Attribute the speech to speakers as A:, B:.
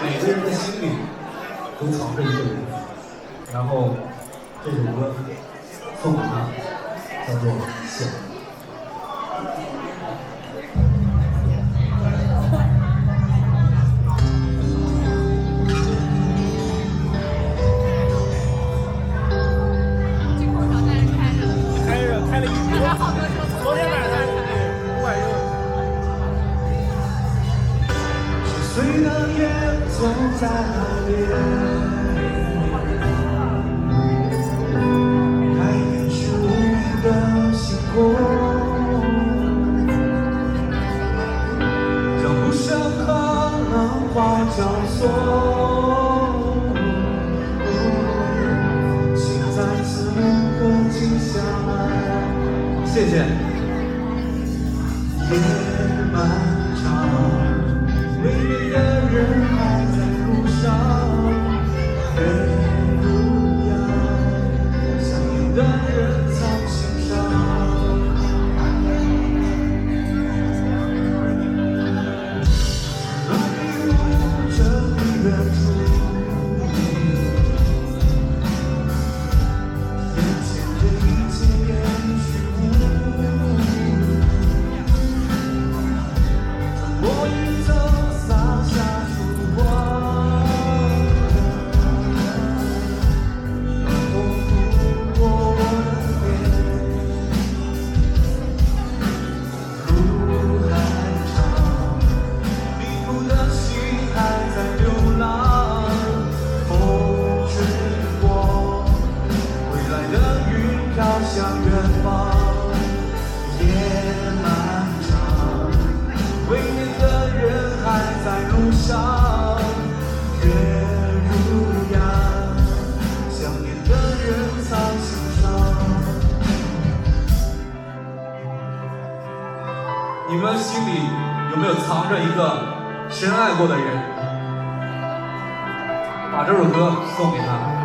A: 每个人的心里都藏着一个人，然后这首歌送给他，叫做《想》。
B: 开了一直，昨天晚上不管用。
C: 碎的烟总在海边，改变是无名的星空，将不朽可能化交错，请再次和静下来。谢谢。夜漫长，为你的人还在路上，人如烟，想念的人藏心上。若你无这离远处，眼前这一切也虚无。我一走洒下烛光，风拂过我的脸，路还长，迷途的心还在流浪，风吹过，未来的云飘向远方，夜漫长，为你的人还在路上，月如烟，想念的人藏心上。
A: 你们心里有没有藏着一个深爱过的人？把这首歌送给他。